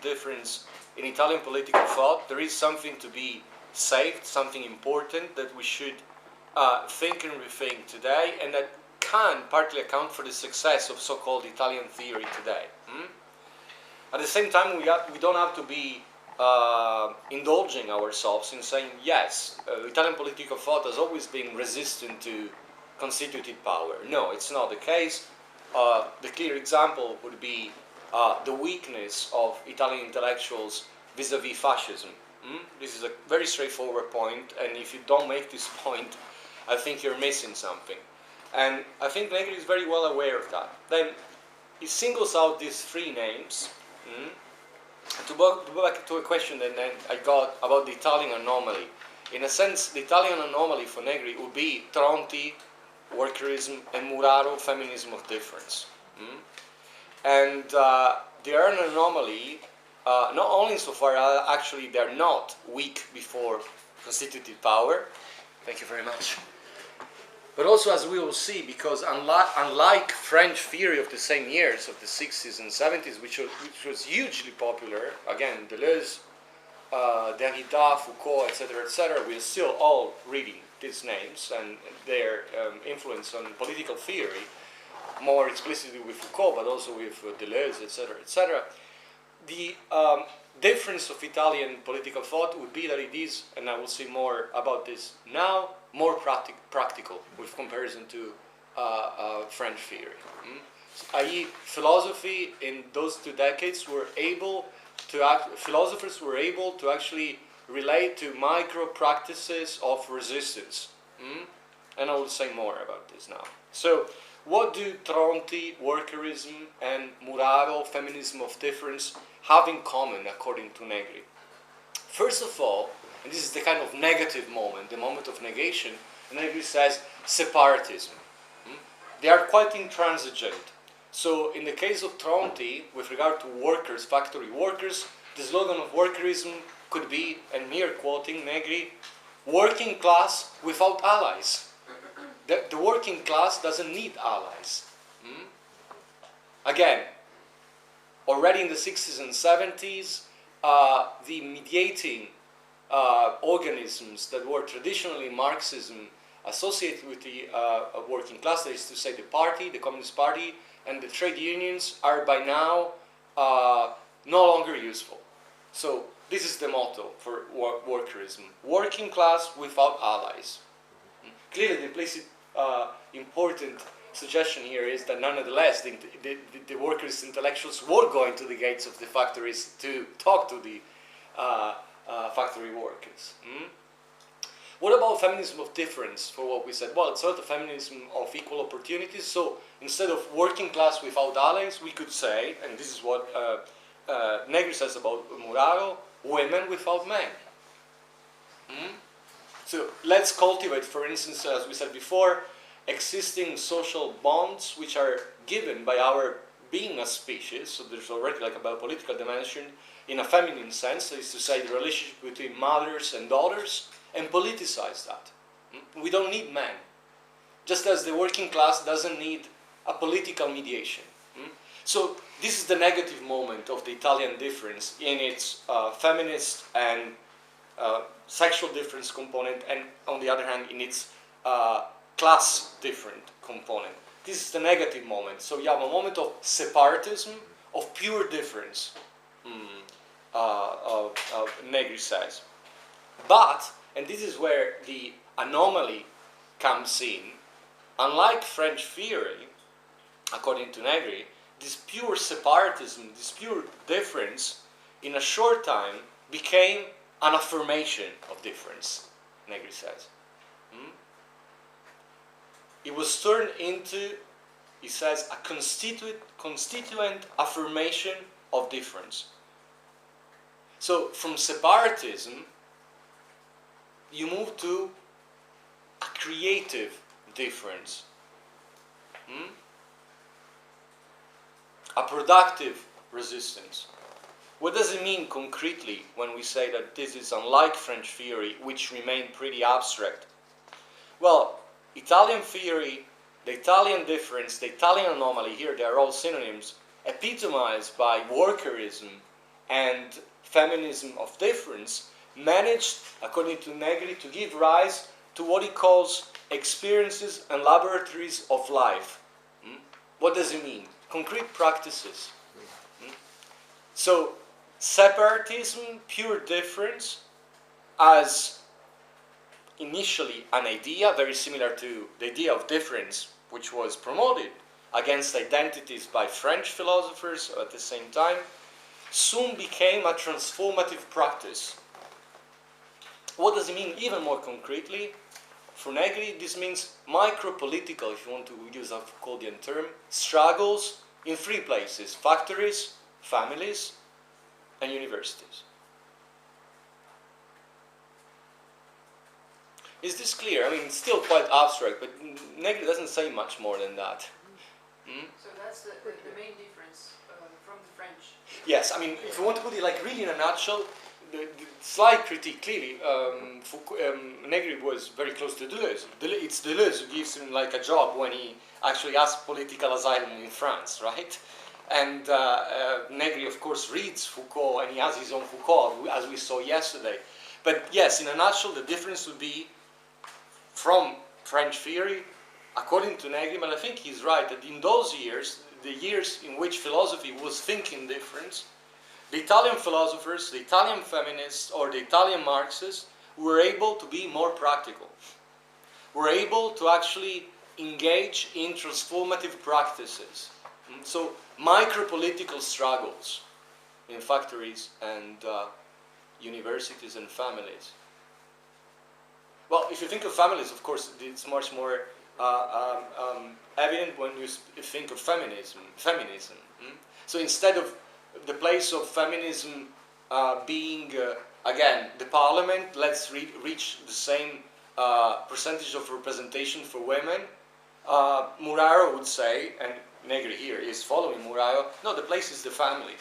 difference in Italian political thought. There is something to be saved, something important that we should think and rethink today, and that can partly account for the success of so-called Italian theory today. At the same time, we don't have to be indulging ourselves in saying, yes, Italian political thought has always been resistant to constituted power. No, it's not the case. The clear example would be the weakness of Italian intellectuals vis-à-vis fascism. This is a very straightforward point, and if you don't make this point, I think you're missing something. And I think Negri is very well aware of that. Then he singles out these three names. To go back to a question that I got about the Italian anomaly. In a sense, the Italian anomaly for Negri would be Tronti, workerism, and Muraro, feminism of difference. And they are an anomaly, not only insofar as actually they're not weak before constituted power, thank you very much, but also, as we will see, because unlike French theory of the same years, of the 60s and 70s, which was hugely popular, again, Deleuze, Derrida, Foucault, etc., we are still all reading these names and their influence on political theory, more explicitly with Foucault, but also with Deleuze, etc. The difference of Italian political thought would be that it is, and I will say more about this now, more practical with comparison to French theory. I.e., philosophy in those 2 decades were able to philosophers were able to actually relate to micro practices of resistance. And I will say more about this now. So, what do Tronti, workerism, and Muraro, feminism of difference, have in common according to Negri? First of all, and this is the kind of negative moment, the moment of negation, and Negri says separatism. They are quite intransigent. So in the case of Tronti, with regard to workers, factory workers, the slogan of workerism could be, and mere quoting Negri, working class without allies. The working class doesn't need allies. Again, already in the 60s and 70s, the mediating organisms that were traditionally Marxism associated with the working class, that is to say the party, the Communist Party, and the trade unions are by now no longer useful. So this is the motto for workerism: working class without allies. Clearly the implicit important suggestion here is that nonetheless the workers' intellectuals were going to the gates of the factories to talk to the factory workers. What about feminism of difference, for what we said? Well, it's sort of feminism of equal opportunities. So instead of working class without allies, we could say, and this is what Negri says about Muraro, women without men. So let's cultivate, for instance, as we said before, existing social bonds which are given by our being a species. So there's already like a biopolitical dimension in a feminine sense, that is to say the relationship between mothers and daughters, and politicize that. We don't need men. Just as the working class doesn't need a political mediation. So this is the negative moment of the Italian difference in its feminist and sexual difference component, and on the other hand in its class different component. This is the negative moment. So you have a moment of separatism, of pure difference, Negri says. But, and this is where the anomaly comes in, unlike French theory, according to Negri, this pure separatism, this pure difference, in a short time became an affirmation of difference, Negri says. It was turned into, he says, a constituent affirmation of difference. So from separatism, you move to a creative difference. A productive resistance. What does it mean concretely when we say that this is unlike French theory, which remained pretty abstract? Well, Italian theory, the Italian difference, the Italian anomaly, here they are all synonyms, epitomized by workerism and feminism of difference managed, according to Negri, to give rise to what he calls experiences and laboratories of life. What does it mean? Concrete practices. So, separatism, pure difference, as initially an idea very similar to the idea of difference, which was promoted against identities by French philosophers at the same time, soon became a transformative practice. What does it mean even more concretely? For Negri, this means micro-political, if you want to use a Foucauldian term, struggles in three places: factories, families, and universities. Is this clear? I mean, it's still quite abstract, but Negri doesn't say much more than that. So that's the main difference from the French. Yes, I mean, if you want to put it like really in a nutshell, the slight critique, clearly, Negri was very close to Deleuze. It's Deleuze who gives him like a job when he actually asks political asylum in France, right? And Negri, of course, reads Foucault, and he has his own Foucault, as we saw yesterday. But yes, in a nutshell, the difference would be from French theory, according to Negri, and I think he's right, that in those years, the years in which philosophy was thinking difference, the Italian philosophers, the Italian feminists, or the Italian Marxists were able to be more practical. Were able to actually engage in transformative practices. So, micro-political struggles in factories and universities and families. Well, if you think of families, of course, it's much more evident when you think of feminism. So instead of the place of feminism being, again, the parliament, let's reach the same percentage of representation for women, Muraro would say, and Negri here is following Muraro, no, the place is the family.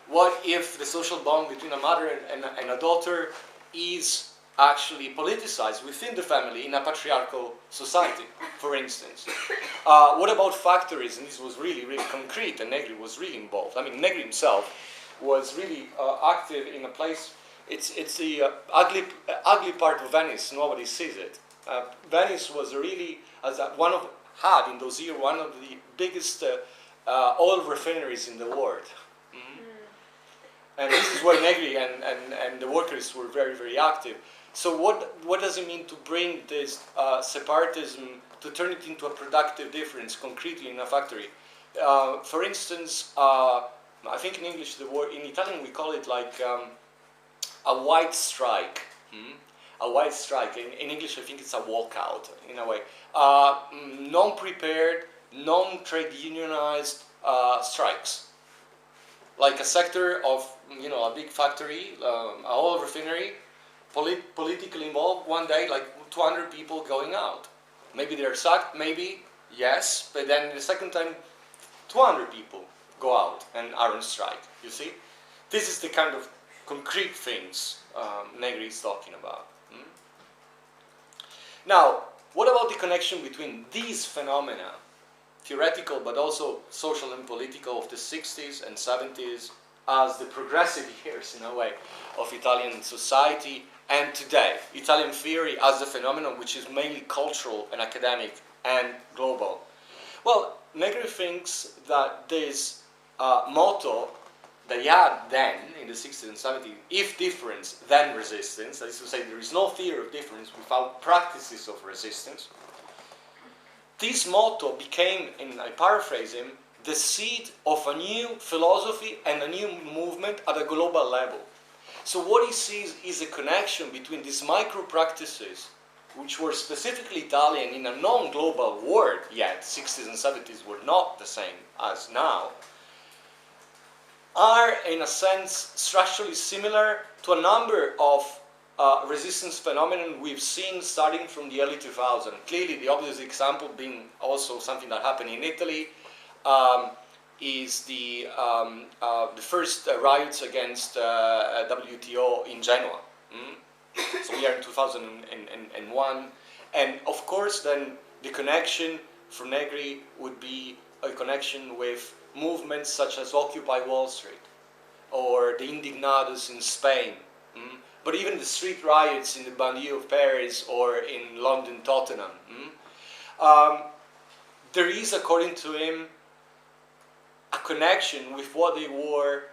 What if the social bond between a mother and a daughter is actually politicized within the family in a patriarchal society, for instance? What about factories? And this was really, really concrete, and Negri was really involved. I mean, Negri himself was really active in a place. It's the ugly part of Venice. Nobody sees it. Venice was really, had in those years one of the biggest oil refineries in the world. And this is where Negri and the workers were very, very active. So what does it mean to bring this separatism, to turn it into a productive difference concretely in a factory? For instance, I think in English, in Italian we call it like a white strike. A white strike. In English, I think it's a walkout in a way. Non-prepared, non-trade unionized strikes. Like a sector of, a big factory, a oil refinery, politically involved, one day, like 200 people going out. Maybe they're sacked, maybe, yes, but then the second time, 200 people go out and are on strike, you see? This is the kind of concrete things Negri is talking about. Now, what about the connection between these phenomena, theoretical but also social and political, of the 60s and 70s as the progressive years, in a way, of Italian society, and today, Italian theory as the phenomenon which is mainly cultural and academic and global? Well, Negri thinks that this motto that he had then, in the 60s and 70s, if difference, then resistance, that is to say, there is no theory of difference without practices of resistance. This motto became, and I paraphrase him, the seed of a new philosophy and a new movement at a global level. So what he sees is a connection between these micro-practices, which were specifically Italian in a non-global world, yet 60s and 70s were not the same as now, are in a sense structurally similar to a number of resistance phenomena we've seen starting from the early 2000s. Clearly, the obvious example being also something that happened in Italy is the first riots against WTO in Genoa. So we are in 2001, and of course then the connection for Negri would be a connection with movements such as Occupy Wall Street. or the Indignados in Spain, but even the street riots in the banlieue of Paris or in London Tottenham. There is, according to him, a connection with what they were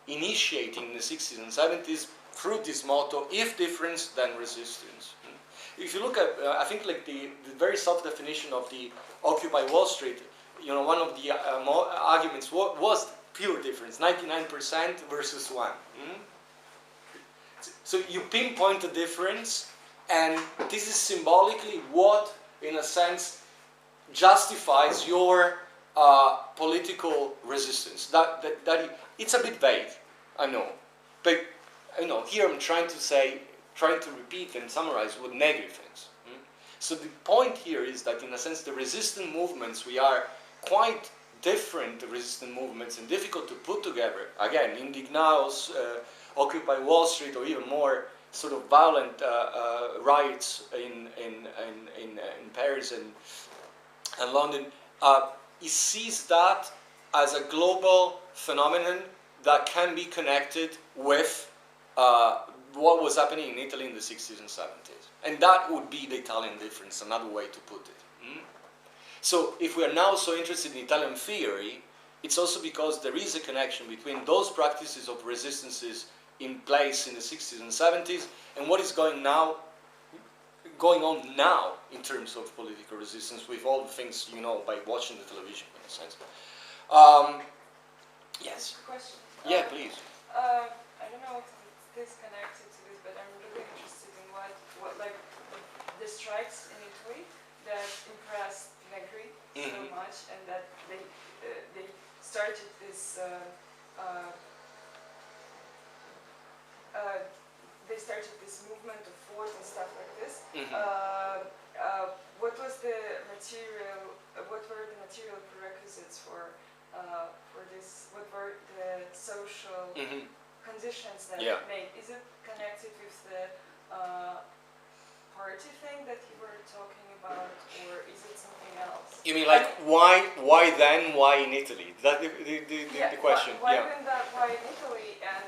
initiating in the 60s and 70s through this motto, if difference, then resistance. If you look at, I think like the very self-definition of the Occupy Wall Street, you know, one of the arguments was pure difference, 99% versus 1. So you pinpoint the difference, and this is symbolically what, in a sense, justifies your political resistance. It's a bit vague, I know, but you know, here I'm trying to repeat and summarize what Negri thinks. So the point here is that, in a sense, the resistant movements, we are quite different resistant movements and difficult to put together. Again, Indignados, Occupy Wall Street, or even more sort of violent riots in Paris and London. He sees that as a global phenomenon that can be connected with what was happening in Italy in the 60s and 70s. And that would be the Italian difference, another way to put it. So if we are now so interested in Italian theory, it's also because there is a connection between those practices of resistances in place in the 60s and 70s and what is going on now in terms of political resistance, with all the things you know by watching the television, in a sense. Yes? Question. Yeah, please. I don't know if this connected to this, but I'm really interested in what like the strikes in Italy that impressed Negri so much, and that they started this movement of thought and stuff like this. What was the material? What were the material prerequisites for this? What were the social conditions that it made? Is it connected with the party thing that you were talking about, or is it something else? You mean like why then? Why in Italy? That the question. Why then that? Why in Italy? And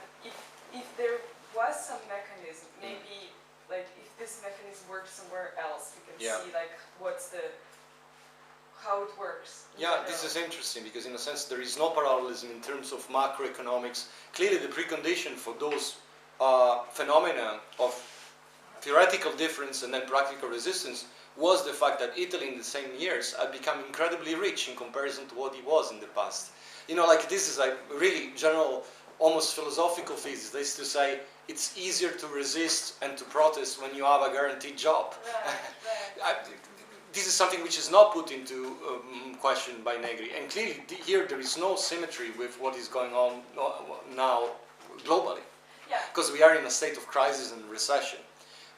if there was some mechanism, maybe like if this mechanism worked somewhere else, we can see like how it works. Yeah, this is interesting because in a sense there is no parallelism in terms of macroeconomics. Clearly the precondition for those phenomena of theoretical difference and then practical resistance was the fact that Italy in the same years had become incredibly rich in comparison to what it was in the past. You know, like this is like really general, almost philosophical thesis. They used to say it's easier to resist and to protest when you have a guaranteed job. Right. This is something which is not put into question by Negri, and clearly here there is no symmetry with what is going on now globally, because we are in a state of crisis and recession,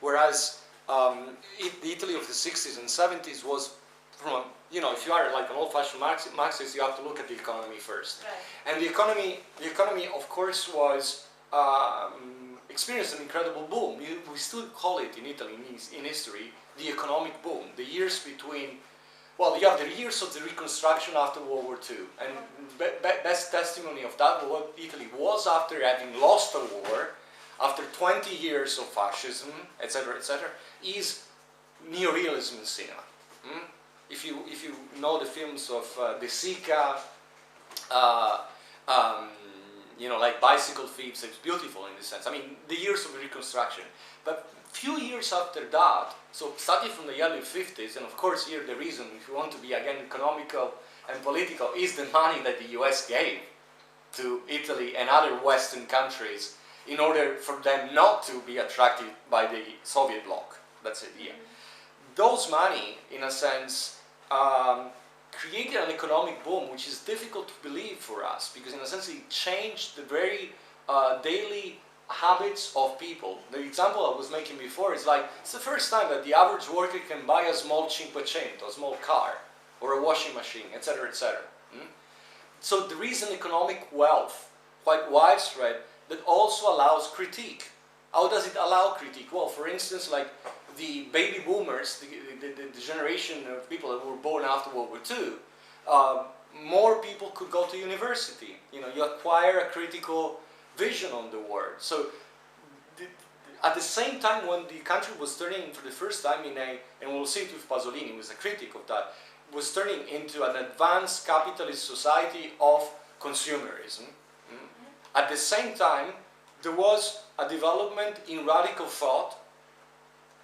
whereas the Italy of the 60s and 70s was from, you know, if you are like an old-fashioned Marxist, you have to look at the economy first, and the economy of course was experienced an incredible boom. We still call it in Italy in history the economic boom, the years between, well, you have the years of the reconstruction after World War II, and best testimony of that, what Italy was after having lost a war, after 20 years of fascism, etc., is neorealism in cinema. If you know the films of De Sica, you know, like Bicycle Thieves, it's beautiful in this sense. I mean, the years of reconstruction. But few years after that, so starting from the early 50s, and of course here the reason, if you want to be again economical and political, is the money that the US gave to Italy and other Western countries in order for them not to be attracted by the Soviet bloc. That's it, yeah. Those money, in a sense, created an economic boom which is difficult to believe for us, because in a sense it changed the very daily habits of people. The example I was making before is like, it's the first time that the average worker can buy a small Cinquecento, a small car, or a washing machine, etc., etc. So there is an economic wealth, quite widespread, that also allows critique. How does it allow critique? Well, for instance, like the baby boomers, the generation of people that were born after World War II, more people could go to university. You know, you acquire a critical vision on the world. So at the same time, when the country was turning for the first time in a, and we'll see it with Pasolini, who was a critic of that, was turning into an advanced capitalist society of consumerism. At the same time, there was a development in radical thought,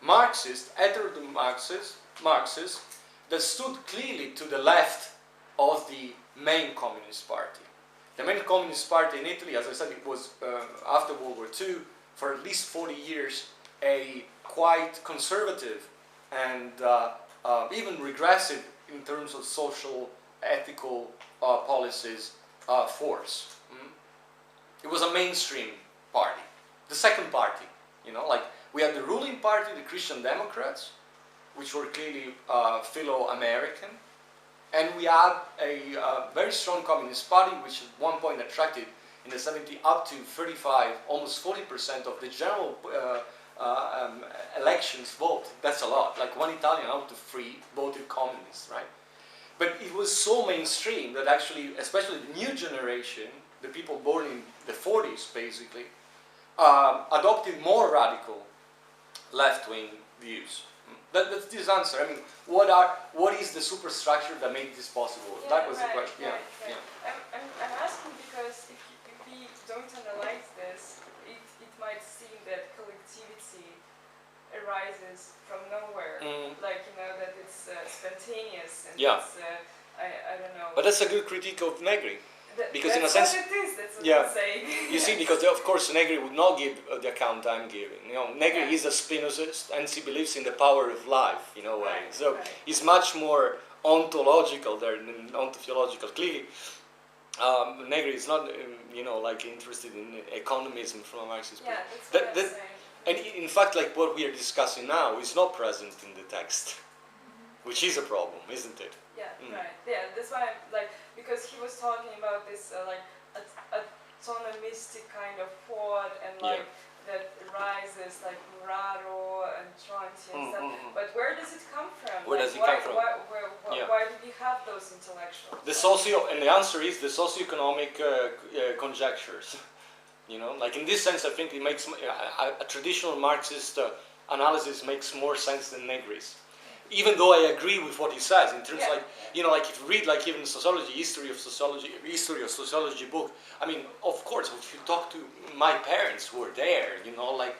Marxist, heterodox Marxists, that stood clearly to the left of the main Communist Party. The main Communist Party in Italy, as I said, it was after World War II, for at least 40 years, a quite conservative and even regressive in terms of social, ethical policies force. It was a mainstream party. The second party, you know, like we had the ruling party, the Christian Democrats, which were clearly Philo-American, and we had a very strong Communist Party, which at one point attracted in the 70s up to 35, almost 40% of the general elections vote. That's a lot. Like 1 Italian out of 3 voted communist, right? But it was so mainstream that actually, especially the new generation, the people born in the 40s basically, adopted more radical left-wing views. That's this answer. I mean, what is the superstructure that made this possible? Yeah, that was right, the question. Right, Yeah, right. yeah. I'm asking because if we don't analyze this, it might seem that collectivity arises from nowhere. Like, you know, that it's spontaneous and it's, I don't know. But that's a good critique of Negri. Because that's in a sense, what it is, that's what yeah, I'm saying. You see, because of course Negri would not give the account I'm giving. You know, Negri is a Spinozist and he believes in the power of life in a way. So he's much more ontological there than ontological. Clearly, Negri is not, you know, like interested in economism from a Marxist Yeah, perspective. that's what I'm saying. And in fact, like what we are discussing now is not present in the text, which is a problem, isn't it? Yeah, right. Yeah, that's why I'm like, because he was talking about this like autonomistic kind of thought and like that rises like Muraro and Tronti and stuff. But where does it come from? Where does it come from? Why do we have those intellectuals? And the answer is the socioeconomic conjectures. You know, like in this sense, I think it makes a traditional Marxist analysis makes more sense than Negri's. Even though I agree with what he says in terms like, you know, like if you read like even sociology, history of sociology book, I mean, of course, if you talk to my parents who were there, you know, like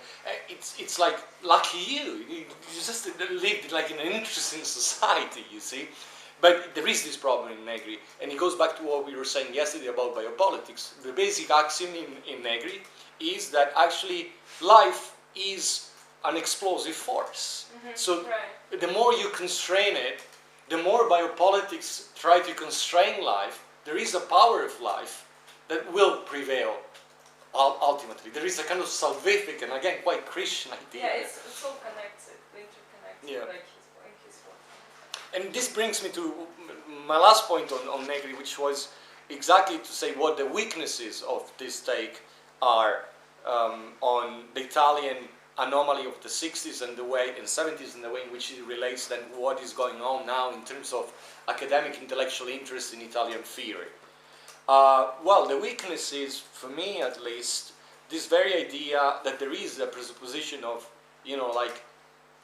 it's like lucky you just lived like in an interesting society, you see. But there is this problem in Negri, and it goes back to what we were saying yesterday about biopolitics. The basic axiom in Negri is that actually life is an explosive force. So the more you constrain it, the more biopolitics try to constrain life, there is a power of life that will prevail ultimately. There is a kind of salvific and again quite Christian idea. Yeah, it's all connected, interconnected, like his work. And this brings me to my last point on Negri, which was exactly to say what the weaknesses of this take are on the Italian anomaly of the 60s and the way in 70s and the way in which it relates then what is going on now in terms of academic intellectual interest in Italian theory. Well, the weakness is, for me at least, this very idea that there is a presupposition of, you know, like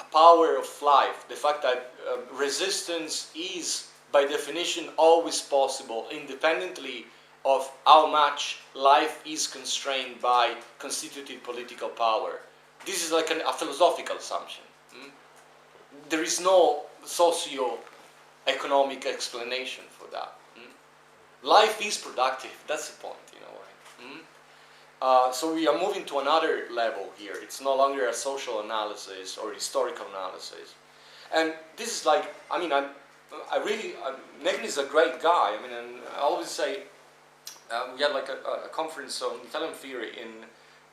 a power of life, the fact that resistance is by definition always possible independently of how much life is constrained by constituted political power. This is like a philosophical assumption. There is no socio-economic explanation for that. Life is productive, that's the point, you know. So we are moving to another level here. It's no longer a social analysis or historical analysis. And this is like, I mean, Negri is a great guy. I mean, and I always say, we had like a conference on Italian theory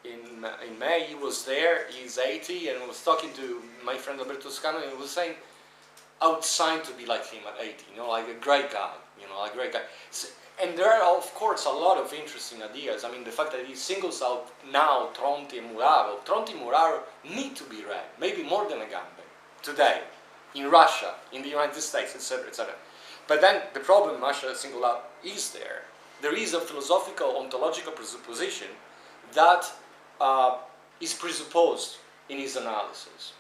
in May. He was there, he's 80, and I was talking to my friend Alberto Toscano, and he was saying, I would sign to be like him at 80, you know, like a great guy, you know, like a great guy. So, and there are, of course, a lot of interesting ideas. I mean, the fact that he singles out now Tronti and Muraro. Tronti and Muraro need to be read, maybe more than Agamben, today, in Russia, in the United States, etc., etc. But then the problem Masha singled out is there. There is a philosophical, ontological presupposition that is presupposed in his analysis.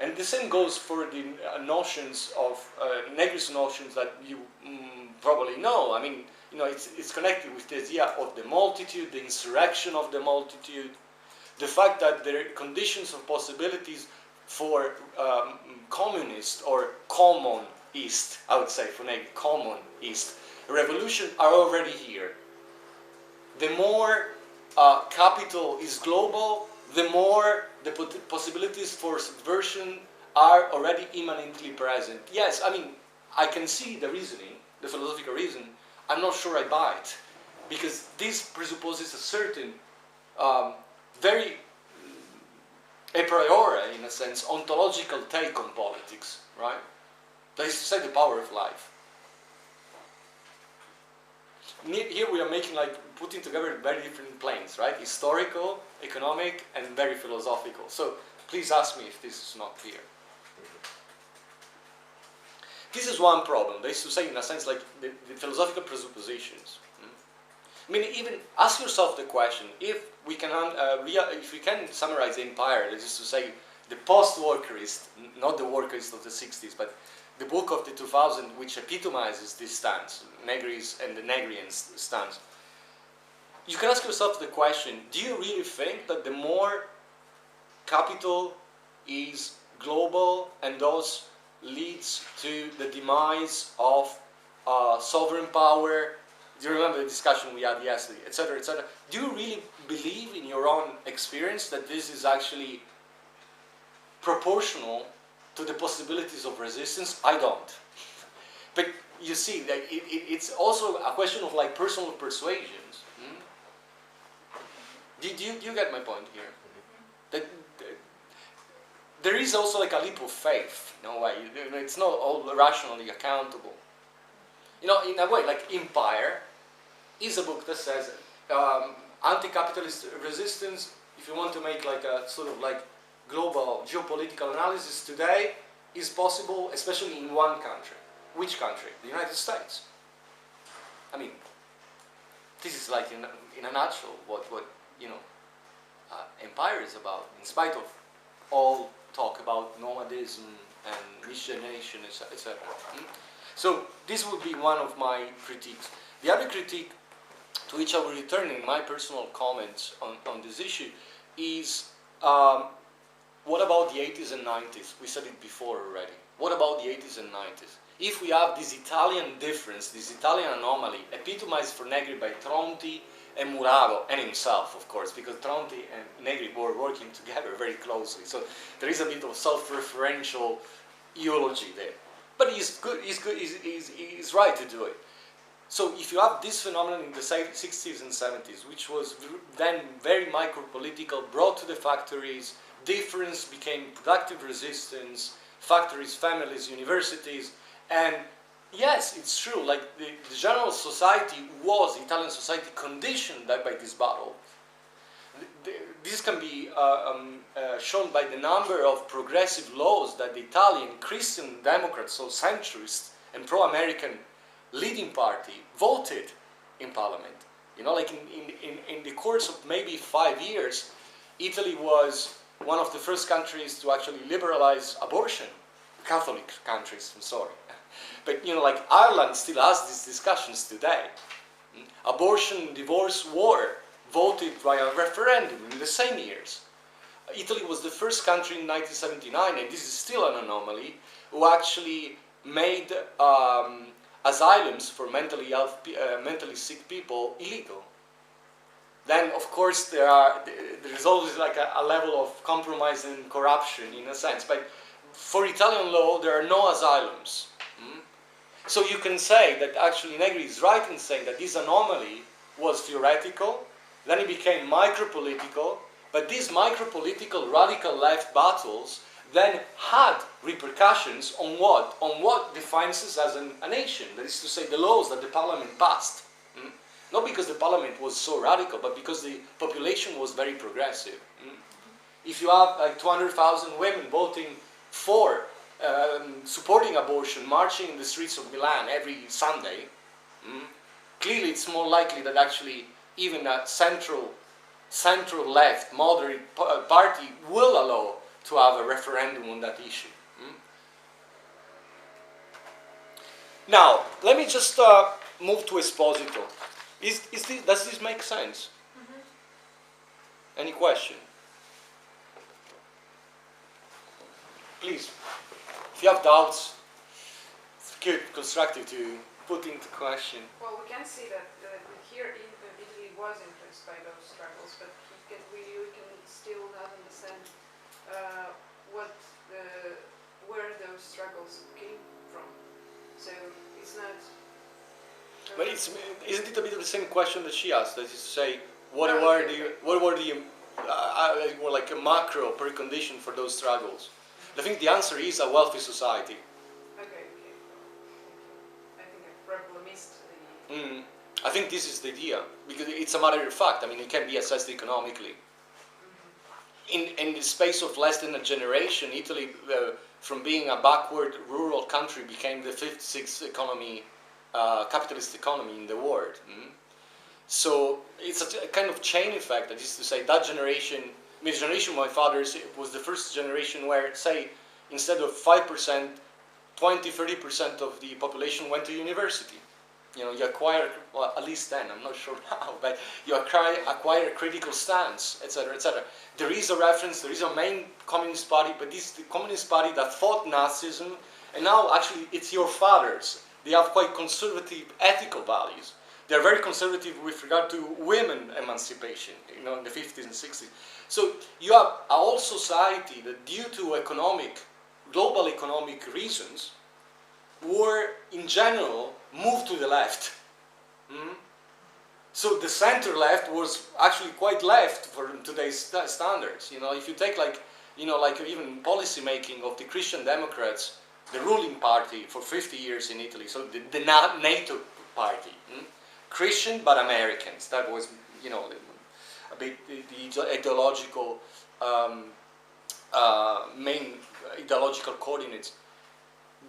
And the same goes for the notions of, Negri's notions that you probably know. I mean, you know, it's connected with the idea of the multitude, the insurrection of the multitude, the fact that there are conditions of possibilities for communist or commonist, I would say for Negri, commonist revolution are already here. The more capital is global, the more the possibilities for subversion are already immanently present. Yes, I mean, I can see the reasoning, the philosophical reason. I'm not sure I buy it, because this presupposes a certain, very a priori, in a sense, ontological take on politics, right? That is to say, the power of life. Here we are making, like, putting together very different planes, right? Historical, economic, and very philosophical. So please ask me if this is not clear. This is one problem. That is to say, in a sense, like the philosophical presuppositions. I mean, even ask yourself the question: if we can summarize the empire, that is to say, the post-workerist, not the workerist of the 60s, but the book of the 2000, which epitomizes this stance, Negri's and the Negrian stance. You can ask yourself the question: do you really think that the more capital is global and thus leads to the demise of sovereign power? Do you remember the discussion we had yesterday, etc., etc.? Do you really believe in your own experience that this is actually proportional to the possibilities of resistance? I don't. But you see, that it's also a question of, like, personal persuasions. Do you get my point here? That there is also, like, a leap of faith, in a way. It's not all rationally accountable. You know, in a way, like Empire is a book that says anti-capitalist resistance, if you want to make, like, a sort of, like, global geopolitical analysis today, is possible, especially in one country. Which country? The United States. I mean, this is, like, in a nutshell what you know, empire is about, in spite of all talk about nomadism and missionation, etc. So this would be one of my critiques. The other critique, to which I will return in my personal comments on this issue, is what about the 80s and 90s? We said it before already. What about the 80s and 90s? If we have this Italian difference, this Italian anomaly, epitomized for Negri by Tronti and Muraro, and himself, of course, because Tronti and Negri were working together very closely. So there is a bit of self-referential eulogy there. But he's good, he's right to do it. So if you have this phenomenon in the 60s and 70s, which was then very micro-political, brought to the factories, difference became productive resistance, factories, families, universities, and yes, it's true, like the general society was, Italian society, conditioned by this battle. This can be shown by the number of progressive laws that the Italian Christian Democrats, so centrist and pro-American leading party, voted in parliament. You know, like in the course of maybe 5 years, Italy was one of the first countries to actually liberalize abortion. Catholic countries, I'm sorry. But, you know, like Ireland still has these discussions today. Abortion, divorce, war, voted by a referendum in the same years. Italy was the first country in 1979, and this is still an anomaly, who actually made asylums for mentally sick people illegal. Then, of course, there is always, like, a level of compromise and corruption, in a sense. But for Italian law, there are no asylums. So you can say that actually Negri is right in saying that this anomaly was theoretical, then it became micro-political, but these micro-political radical left battles then had repercussions on what? On what defines us as a nation. That is to say, the laws that the parliament passed. Not because the parliament was so radical, but because the population was very progressive. If you have, like, 200,000 women voting for supporting abortion, marching in the streets of Milan every Sunday, clearly it's more likely that actually even a central left, moderate party will allow to have a referendum on that issue. Now, let me just move to Esposito. Does this make sense? Any question? Please, if you have doubts, it's good, constructive to put into question. Well, we can see that here Italy was influenced by those struggles, but we can still not understand where those struggles came from. So it's not. But isn't it a bit of the same question that she asked? That is to say, what were the more like a macro precondition for those struggles? I think the answer is a wealthy society. Okay. I think I probably missed the. I think this is the idea, because it's a matter of fact. I mean, it can be assessed economically. In the space of less than a generation, Italy, from being a backward rural country, became the fifth, sixth economy, capitalist economy in the world. So it's a kind of chain effect. That is to say, that generation, the generation of my fathers, it was the first generation where, say, instead of 5%, 20, 30% of the population went to university. You know, you acquire, well, at least then, I'm not sure now, but you acquire a critical stance, etc., etc. There is a reference, there is a main communist party, but this is the communist party that fought Nazism, and now actually it's your fathers. They have quite conservative ethical values. They're very conservative with regard to women emancipation, you know, in the 50s and 60s. So you have a whole society that, due to global economic reasons, were in general moved to the left. So the center left was actually quite left for today's standards. You know, if you take like even policy making of the Christian Democrats, the ruling party for 50 years in Italy, so the NATO party, Christian but Americans. That was, you know, a bit the ideological main ideological coordinates.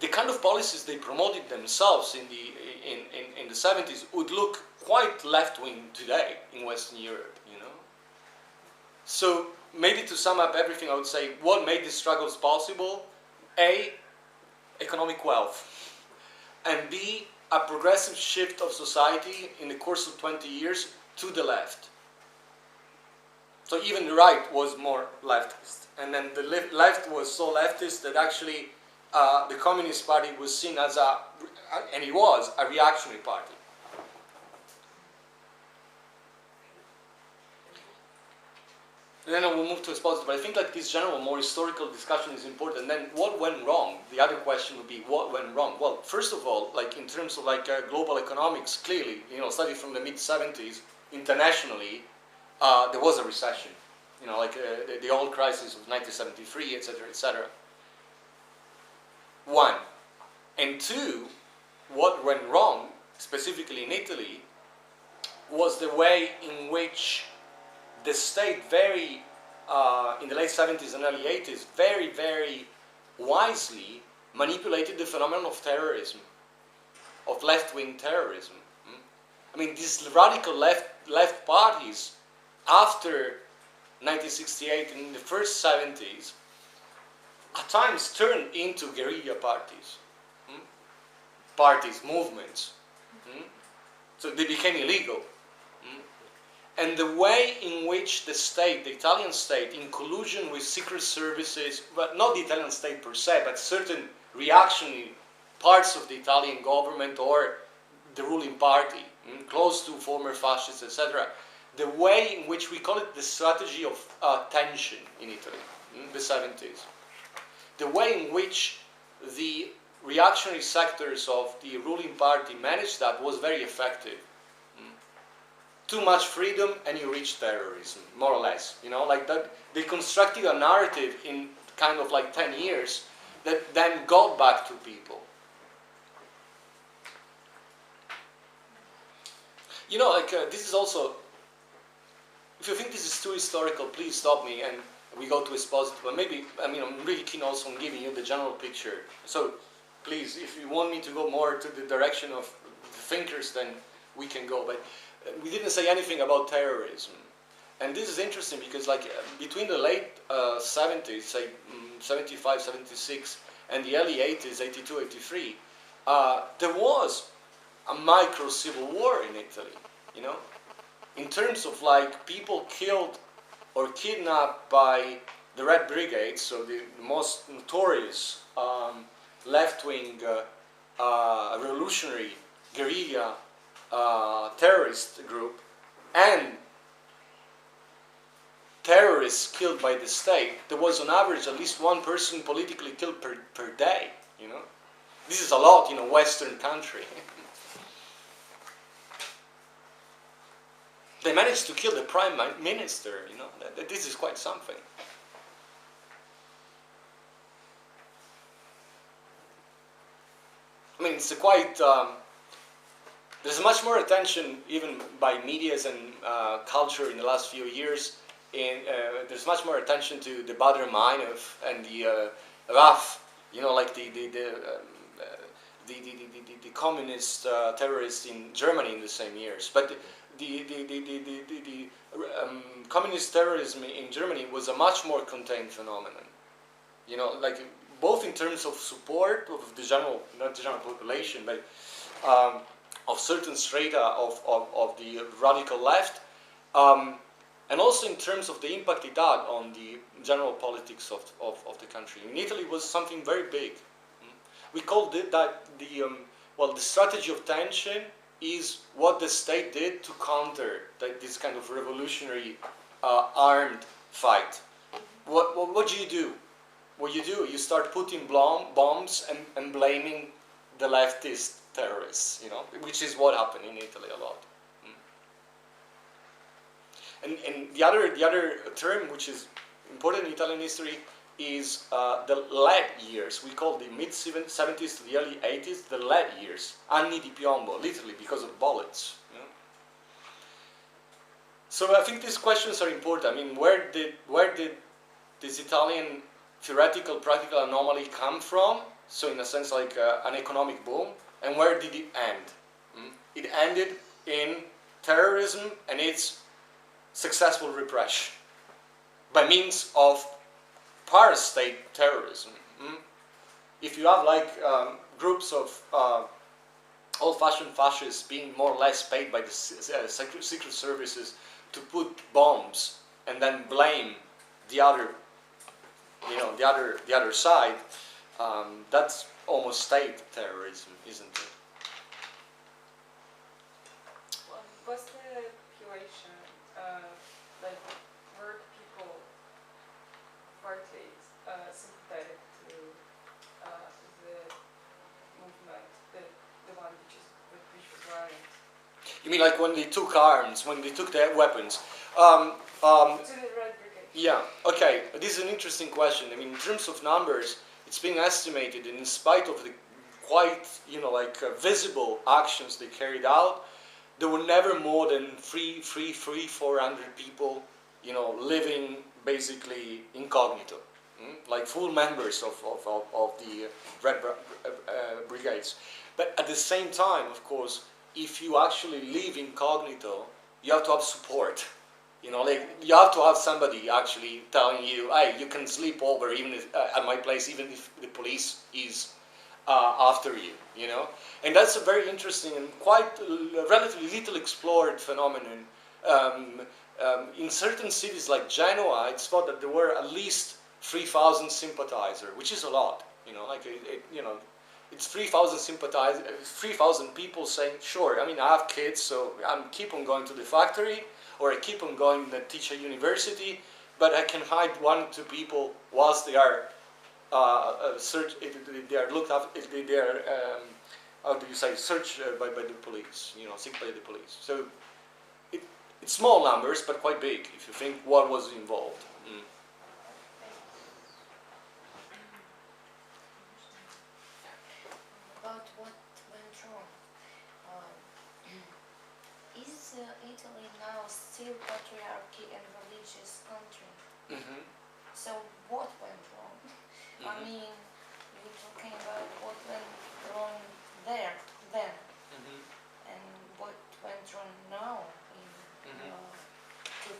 The kind of policies they promoted themselves in the 70s would look quite left-wing today in Western Europe, you know. So maybe to sum up everything, I would say what made these struggles possible: A, economic wealth, and B, a progressive shift of society in the course of 20 years to the left. So even the right was more leftist, and then the left was so leftist that actually the Communist Party was seen as and it was, a reactionary party. And then I will move to Esposito, but I think like this general, more historical discussion is important. Then what went wrong? The other question would be, what went wrong? Well, first of all, like in terms of like global economics, clearly, you know, studied from the mid-70s, internationally, there was a recession. You know, like the oil crisis of 1973, etc., etc. One. And two, what went wrong, specifically in Italy, was the way in which the state in the late 70s and early 80s, very, very wisely manipulated the phenomenon of terrorism, of left-wing terrorism. I mean, these radical left parties, after 1968 and in the first 70s, at times turned into guerrilla parties, movements. So they became illegal. And the way in which the state, the Italian state, in collusion with secret services, but not the Italian state per se, but certain reactionary parts of the Italian government or the ruling party, close to former fascists, etc., the way in which we call it the strategy of tension in Italy, the 70s. The way in which the reactionary sectors of the ruling party managed that was very effective. Too much freedom and you reach terrorism, more or less. You know, like that. They constructed a narrative in kind of like 10 years that then got back to people. You know, like this is also, if you think this is too historical, please stop me and we go to Esposito. But maybe, I mean, I'm really keen also on giving you the general picture. So please, if you want me to go more to the direction of the thinkers, then we can go. But we didn't say anything about terrorism. And this is interesting because like between the late 70s, say 75, 76, and the early 80s, 82, 83, there was a micro civil war in Italy, you know, in terms of like people killed or kidnapped by the Red Brigade, so the most notorious left-wing revolutionary guerrilla terrorist group, and terrorists killed by the state. There was on average at least one person politically killed per day, you know. This is a lot in a Western country. They managed to kill the prime minister, you know. This is quite something. I mean, it's a quite... there's much more attention, even by medias and culture in the last few years. There's much more attention to the Badr Meinhof and the RAF, you know, like the communist terrorists in Germany in the same years. But the communist terrorism in Germany was a much more contained phenomenon. You know, like both in terms of support of the general, not the general population, but of certain strata of the radical left, and also in terms of the impact it had on the general politics of the country. In Italy, it was something very big. We called it that the strategy of tension is what the state did to counter this kind of revolutionary armed fight. What do you do? What you start putting bombs and blaming the leftist terrorists, you know, which is what happened in Italy a lot. And the other term which is important in Italian history is the lead years. We call the mid-70s to the early 80s the lead years, anni di piombo, literally because of bullets. You know? So I think these questions are important. I mean, where did this Italian theoretical practical anomaly come from? So in a sense, like an economic boom, and where did it end? It ended in terrorism and its successful repression by means of para-state terrorism. If you have like groups of old-fashioned fascists being more or less paid by the secret services to put bombs and then blame the other, you know, the other side, that's almost state terrorism, isn't it? What's the population, like, were people partly sympathetic to the movement, the one which was running? You mean like when they took arms, when they took their weapons? To the Red Brigade. Yeah, okay, this is an interesting question. I mean, in terms of numbers, it's being estimated, and in spite of the quite, you know, like visible actions they carried out, there were never more than 400 people, you know, living basically incognito, like full members of the Red Brigades. But at the same time, of course, if you actually live incognito, you have to have support. You know, like you have to have somebody actually telling you, hey, you can sleep over even if, at my place, even if the police is after you, you know. And that's a very interesting and quite relatively little explored phenomenon. In certain cities like Genoa, it's thought that there were at least 3,000 sympathizers, which is a lot, you know, like, you know, it's 3,000 sympathizers, 3,000 people saying, sure, I mean, I have kids, so I'm keep on going to the factory, or I keep on going to teach at university, but I can hide 1 or 2 people whilst they are they are looked after, they are, how do you say, searched by the police, you know, seeked by the police. So it's small numbers, but quite big, if you think what was involved. About what went wrong. Is Italy now still patriarchy and religious country?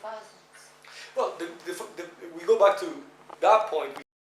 thousands. Well, we go back to that point.